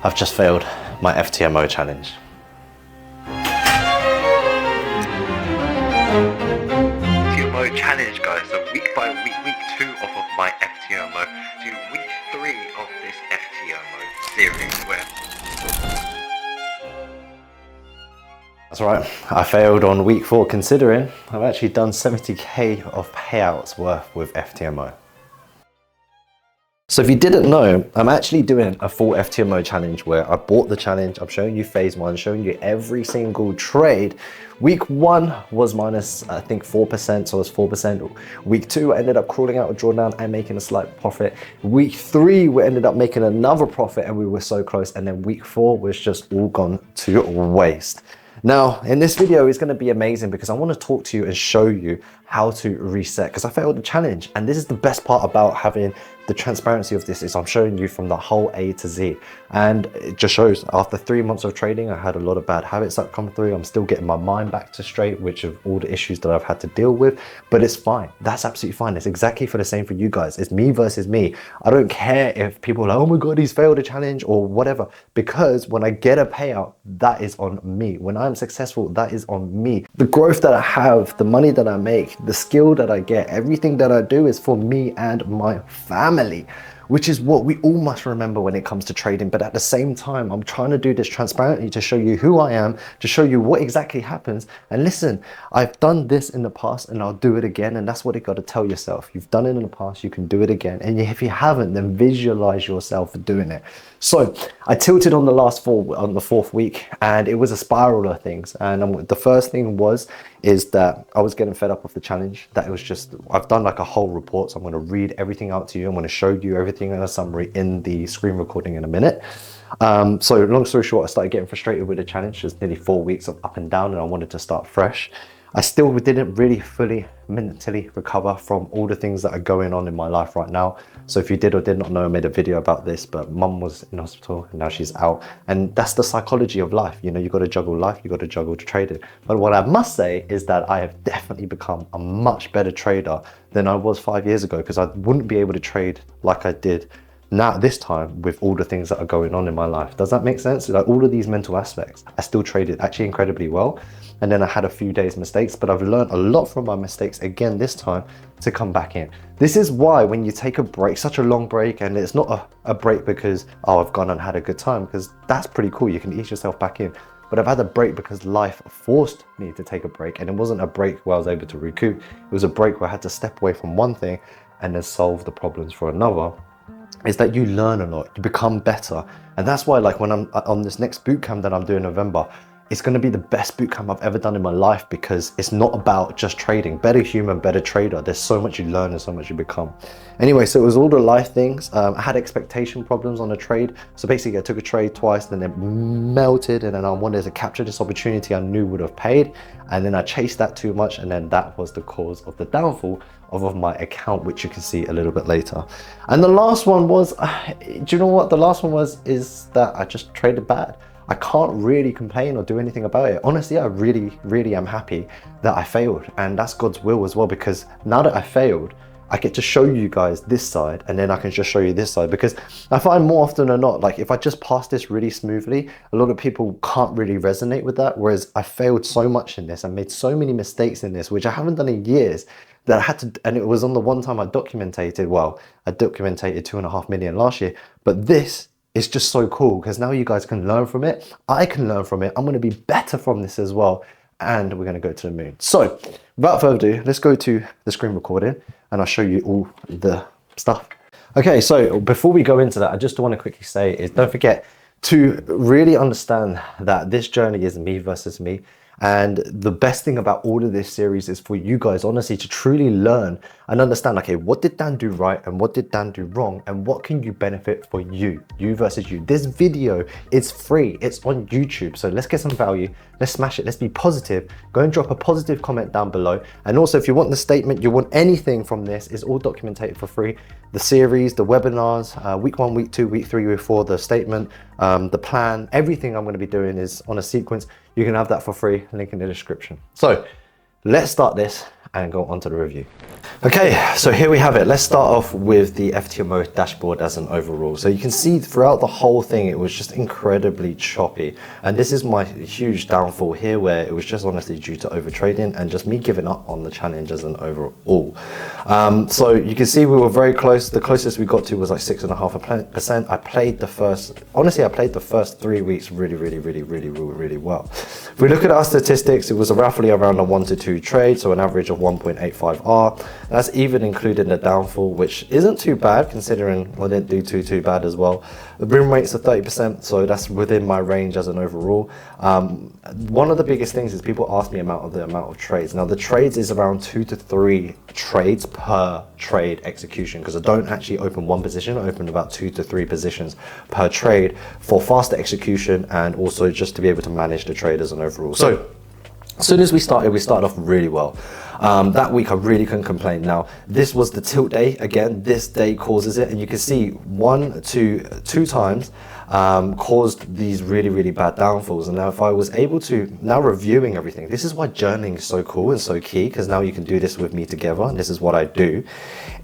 I've just failed my FTMO challenge. FTMO challenge, guys. So week by week, week 2 off of my FTMO to week 3 of this FTMO series where... That's right, I failed on week 4 considering I've actually done 70k of payouts worth with FTMO. So if you didn't know, I'm actually doing a full FTMO challenge where I bought the challenge. I'm showing you phase 1, showing you every single trade. Week 1 was minus, I think 4%, so it was 4%. Week 2, I ended up crawling out a drawdown and making a slight profit. Week 3, we ended up making another profit and we were so close. And then week 4 was just all gone to waste. Now, in this video, it's going to be amazing because I want to talk to you and show you how to reset because I failed the challenge. And this is the best part about having the transparency of this is I'm showing you from the whole A to Z. And it just shows after 3 months of trading, I had a lot of bad habits that come through. I'm still getting my mind back to straight, which of all the issues that I've had to deal with, but it's fine. That's absolutely fine. It's exactly for the same for you guys. It's me versus me. I don't care if people are like, oh my God, he's failed a challenge or whatever, because when I get a payout, that is on me. When I'm successful, that is on me. The growth that I have, the money that I make, the skill that I get, everything that I do is for me and my family, which is what we all must remember when it comes to trading. But at the same time, I'm trying to do this transparently to show you who I am, to show you what exactly happens. And listen, I've done this in the past and I'll do it again. And that's what you got to tell yourself. You've done it in the past, you can do it again. And if you haven't, then visualize yourself doing it. So I tilted on the fourth week and it was a spiral of things. And the first thing is that I was getting fed up of the challenge. That it was just, I've done like a whole report. So I'm going to read everything out to you. I'm going to show you everything in a summary in the screen recording in a minute. So long story short, I started getting frustrated with the challenge. There's nearly 4 weeks of up and down and I wanted to start fresh. I still didn't really fully mentally recover from all the things that are going on in my life right now. So if you did or did not know, I made a video about this, but mum was in hospital and now she's out. And that's the psychology of life. You know, you got to juggle life, you got to juggle to trading. But what I must say is that I have definitely become a much better trader than I was 5 years ago, because I wouldn't be able to trade like I did now this time with all the things that are going on in my life. Does that make sense? Like all of these mental aspects, I still traded actually incredibly well. And then I had a few days mistakes, but I've learned a lot from my mistakes again this time to come back in. This is why when you take a break, such a long break, and it's not a break because, oh, I've gone and had a good time, because that's pretty cool. You can ease yourself back in. But I've had a break because life forced me to take a break. And it wasn't a break where I was able to recoup. It was a break where I had to step away from one thing and then solve the problems for another. Is that you learn a lot, you become better. And that's why, like, when I'm on this next bootcamp that I'm doing in November, it's going to be the best bootcamp I've ever done in my life, because it's not about just trading. Better human, better trader. There's so much you learn and so much you become. Anyway, so it was all the life things. I had expectation problems on a trade. So basically I took a trade twice, then it melted, and then I wanted to capture this opportunity I knew would have paid. And then I chased that too much, and then that was the cause of the downfall of my account, which you can see a little bit later. And the last one was, do you know what the last one is that I just traded bad. I can't really complain or do anything about it. Honestly, I really am happy that I failed, and that's God's will as well, because now that I failed, I get to show you guys this side, and then I can just show you this side, because I find more often than not, like if I just pass this really smoothly, a lot of people can't really resonate with that. Whereas I failed so much in this, I made so many mistakes in this, which I haven't done in years, that I had to, and it was on the one time I documented, well, I documented 2.5 million last year, but this is just so cool because now you guys can learn from it. I can learn from it. I'm going to be better from this as well. And we're going to go to the moon. So without further ado, let's go to the screen recording and I'll show you all the stuff. Okay, so before we go into that, I just want to quickly say is don't forget to really understand that this journey is me versus me. And the best thing about all of this series is for you guys, honestly, to truly learn and understand, okay, what did Dan do right and what did Dan do wrong, and what can you benefit for you versus you. This video is free, it's on YouTube. So let's get some value, let's smash it, let's be positive. Go and drop a positive comment down below. And also if you want the statement, you want anything from this, is all documented for free. The series, the webinars, week 1, week 2, week 3, week 4, the statement, the plan, everything I'm going to be doing is on a sequence. You can have that for free, link in the description. So let's start this and go on to the review. Okay, so here we have it. Let's start off with the FTMO dashboard as an overall. So you can see throughout the whole thing, it was just incredibly choppy. And this is my huge downfall here, where it was just honestly due to overtrading and just me giving up on the challenge as an overall. So you can see we were very close. The closest we got to was like 6.5%. I played the first 3 weeks really well. If we look at our statistics, it was roughly around a 1 to 2 trade, so an average of 1.85R. That's even including the downfall, which isn't too bad considering I didn't do too bad as well. The win rates are 30%, so that's within my range as an overall. One of the biggest things is people ask me about the amount of trades. Now the trades is around 2 to 3 trades per trade execution, because I don't actually open one position. I open about 2 to 3 positions per trade for faster execution and also just to be able to manage the trade as an overall. So as soon as we started off really well. That week I really couldn't complain. Now this was the tilt day. Again, this day causes it, and you can see two times caused these really bad downfalls. And now if I was able to, now reviewing everything, this is why journaling is so cool and so key, because now you can do this with me together, and this is what I do,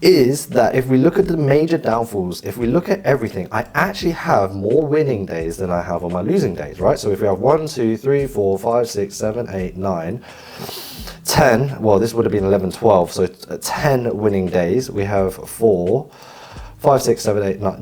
is that if we look at the major downfalls, if we look at everything, I actually have more winning days than I have on my losing days, right? So if we have 1, 2, 3, 4, 5, 6, 7, 8, 9, 10, well this would have been 11, 12, so 10 winning days. We have 4, 5, 6, 7, 8,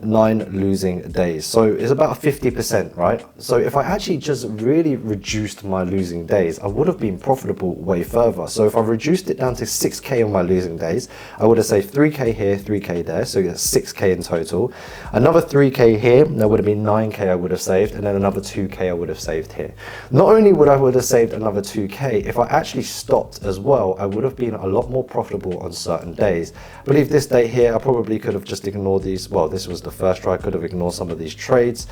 9 losing days. So it's about 50%, right? So if I actually just really reduced my losing days, I would have been profitable way further. So if I reduced it down to 6K on my losing days, I would have saved 3K here, 3K there, so that's 6K in total. Another 3K here, that would have been 9K I would have saved, and then another 2K I would have saved here. Not only would I have saved another 2K, if I actually stopped as well, I would have been a lot more profitable on certain days. I believe this day here, I probably could have just ignored these. Well, this was the first try, I could have ignored some of these trades.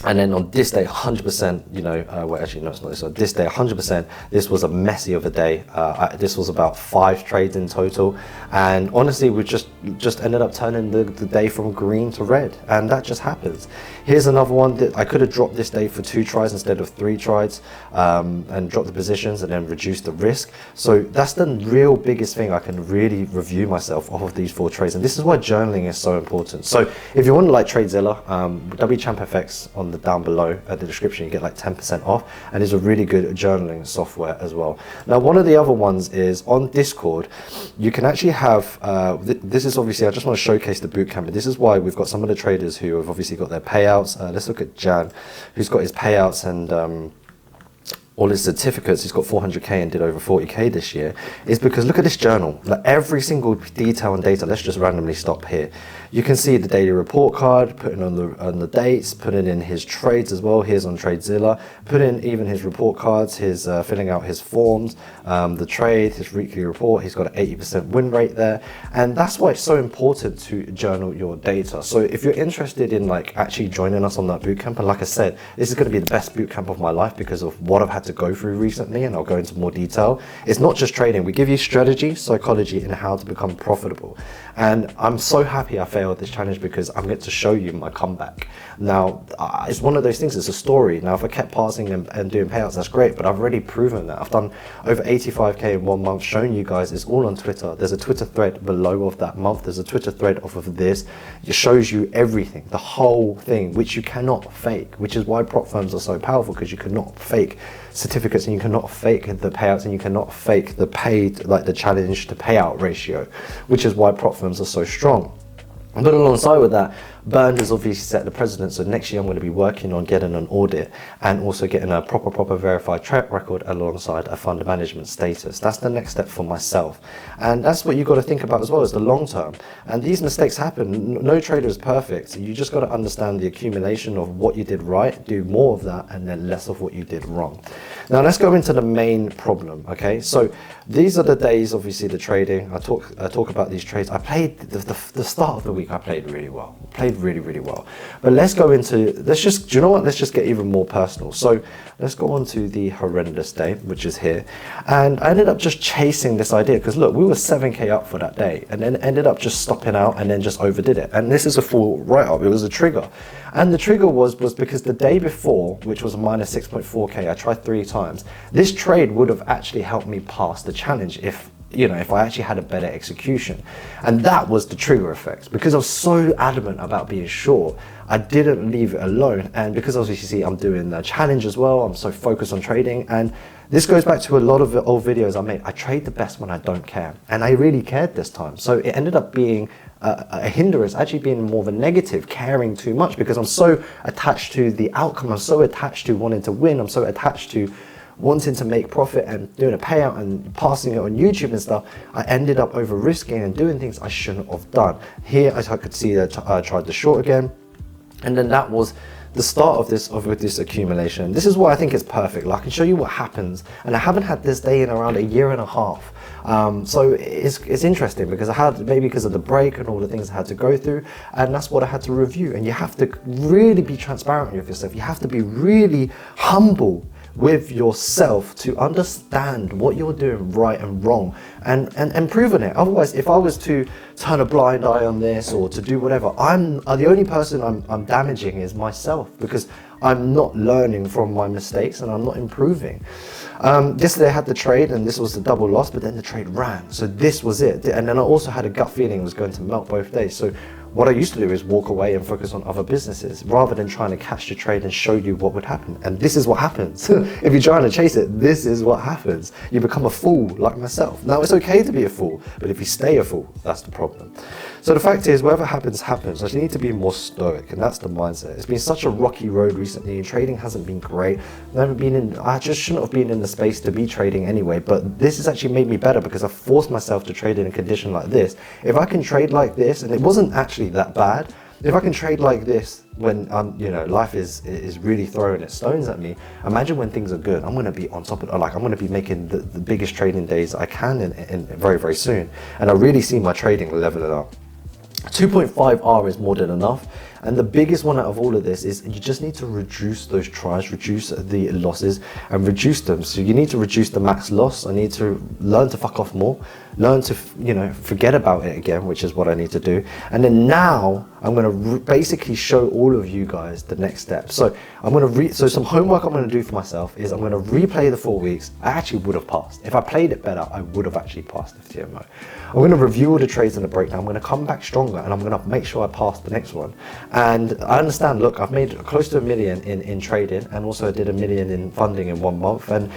And then on this day, 100%, you know, well, actually, no, it's not this. So this day, 100%, this was a messy of a day. This was about 5 trades in total. And honestly, we just ended up turning the day from green to red. And that just happens. Here's another one that I could have dropped this day for 2 tries instead of 3 tries, and dropped the positions and then reduced the risk. So that's the real biggest thing. I can really review myself off of these 4 trades. And this is why journaling is so important. So if you want to like TradeZilla, WChampFX on the down below at the description, you get like 10% off, and it's a really good journaling software as well. Now one of the other ones is on Discord. You can actually have this is obviously, I just want to showcase the bootcamp, but this is why we've got some of the traders who have obviously got their payouts. Let's look at Jan, who's got his payouts and all his certificates. He's got 400k and did over 40k this year. Is because look at this journal, like every single detail and data. Let's just randomly stop here. You can see the daily report card, putting on the dates, putting in his trades as well. Here's on TradeZilla, put in even his report cards, his filling out his forms, the trade, his weekly report. He's got an 80% win rate there, and that's why it's so important to journal your data. So if you're interested in like actually joining us on that bootcamp, and like I said, this is going to be the best bootcamp of my life because of what I've had to go through recently, and I'll go into more detail. It's not just trading. We give you strategy, psychology, and how to become profitable. And I'm so happy I failed this challenge because I'm going to show you my comeback. Now, it's one of those things, it's a story. Now, if I kept passing and doing payouts, that's great, but I've already proven that. I've done over 85k in 1 month, showing you guys. It's all on Twitter. There's a Twitter thread below of that month. There's a Twitter thread off of this. It shows you everything, the whole thing, which you cannot fake, which is why prop firms are so powerful, because you cannot fake certificates, and you cannot fake the payouts, and you cannot fake the paid, like the challenge to payout ratio, which is why prop firms are so strong. But alongside with that, Bernd has obviously set the precedent, so next year I'm going to be working on getting an audit and also getting a proper verified track record alongside a fund management status. That's the next step for myself, and that's what you've got to think about as well, as the long term. And these mistakes happen. No trader is perfect. You just got to understand the accumulation of what you did right, do more of that, and then less of what you did wrong. Now let's go into the main problem. Okay, so these are the days, obviously the trading. I talk about these trades. I played the start of the week week I played really well. Played really, really well. But let's go into, do you know what? Let's just get even more personal. So let's go on to the horrendous day, which is here. And I ended up just chasing this idea because look, we were 7K up for that day and then ended up just stopping out and then just overdid it. And this is a full write-up. It was a trigger. And the trigger was because the day before, which was a minus 6.4K, I tried 3 times. This trade would have actually helped me pass the challenge if I actually had a better execution. And that was the trigger effect. Because I was so adamant about being short, I didn't leave it alone. And because obviously I'm doing the challenge as well, I'm so focused on trading. And this goes back to a lot of the old videos I made. I trade the best when I don't care. And I really cared this time. So it ended up being a hindrance, actually being more of a negative, caring too much, because I'm so attached to the outcome. I'm so attached to wanting to win. I'm so attached to wanting to make profit and doing a payout and passing it on YouTube and stuff. I ended up over risking and doing things I shouldn't have done. Here I could see that I tried the short again, and then that was the start of this accumulation. This is why I think it's perfect. Like, I can show you what happens, and I haven't had this day in around a year and a half. So it's interesting because I had, maybe because of the break and all the things I had to go through, and that's what I had to review. And you have to really be transparent with yourself. You have to be really humble with yourself to understand what you're doing right and wrong and improve on it. Otherwise, if I was to turn a blind eye on this or to do whatever, the only person I'm damaging is myself, because I'm not learning from my mistakes and I'm not improving. Yesterday I had the trade and this was the double loss, but then the trade ran. So this was it. And then I also had a gut feeling it was going to melt both days. So what I used to do is walk away and focus on other businesses rather than trying to catch the trade and show you what would happen. And this is what happens. If you're trying to chase it, this is what happens. You become a fool like myself. Now, it's okay to be a fool, but if you stay a fool, that's the problem. So the fact is, whatever happens, happens. I just need to be more stoic, and that's the mindset. It's been such a rocky road recently. Trading hasn't been great. I just shouldn't have been in the space to be trading anyway, but this has actually made me better because I've forced myself to trade in a condition like this. If I can trade like this, and it wasn't actually that bad, if I can trade like this when life is really throwing its stones at me, imagine when things are good. I'm going to be on top of it. Like, I'm going to be making the biggest trading days I can in very, very soon. And I really see my trading leveling up. 2.5R is more than enough. And the biggest one out of all of this is you just need to reduce those tries, reduce the losses and reduce them. So you need to reduce the max loss. I need to learn to fuck off more, learn to, forget about it again, which is what I need to do. And then now I'm going to basically show all of you guys the next step. So I'm going to so some homework I'm going to do for myself is I'm going to replay the 4 weeks. I actually would have passed. If I played it better, I would have actually passed FTMO. I'm going to review all the trades and the breakdown. I'm going to come back stronger and I'm going to make sure I pass the next one. And I understand, look, I've made close to $1 million in trading, and also I did $1 million in funding in 1 month. And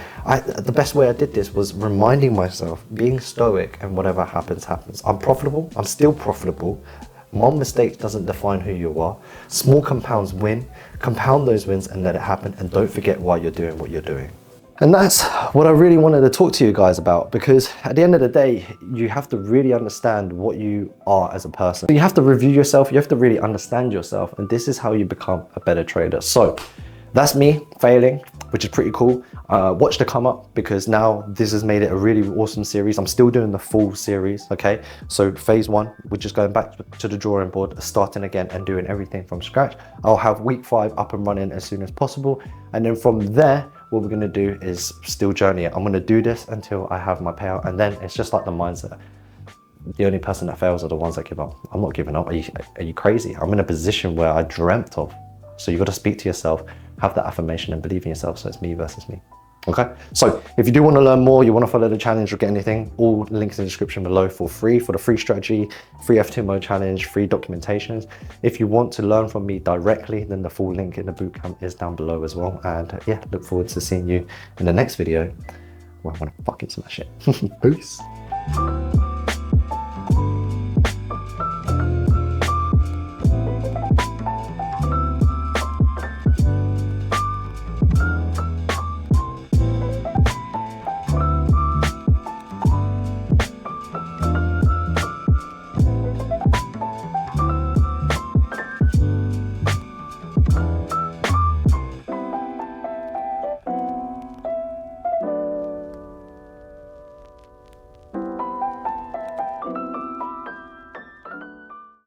the best way I did this was reminding myself, being stoic, and whatever happens, happens. I'm profitable. I'm still profitable. One mistake doesn't define who you are. Small compounds win. Compound those wins and let it happen. And don't forget why you're doing what you're doing. And that's what I really wanted to talk to you guys about, because at the end of the day, you have to really understand what you are as a person. You have to review yourself. You have to really understand yourself. And this is how you become a better trader. So that's me failing, which is pretty cool. Watch the come up, because now this has made it a really awesome series. I'm still doing the full series, okay? So phase 1, we're just going back to the drawing board, starting again and doing everything from scratch. I'll have week 5 up and running as soon as possible. And then from there, what we're gonna do is still journey it. I'm gonna do this until I have my payout, and then it's just like the mindset. The only person that fails are the ones that give up. I'm not giving up. Are you crazy? I'm in a position where I dreamt of. So you got to speak to yourself, have that affirmation and believe in yourself. So it's me versus me. Okay, so if you do want to learn more, you want to follow the challenge or get anything, all links in the description below for free, for the free strategy, free FTMO challenge, free documentations. If you want to learn from me directly, then the full link in the bootcamp is down below as well. And yeah, look forward to seeing you in the next video where I want to fucking smash it. Peace.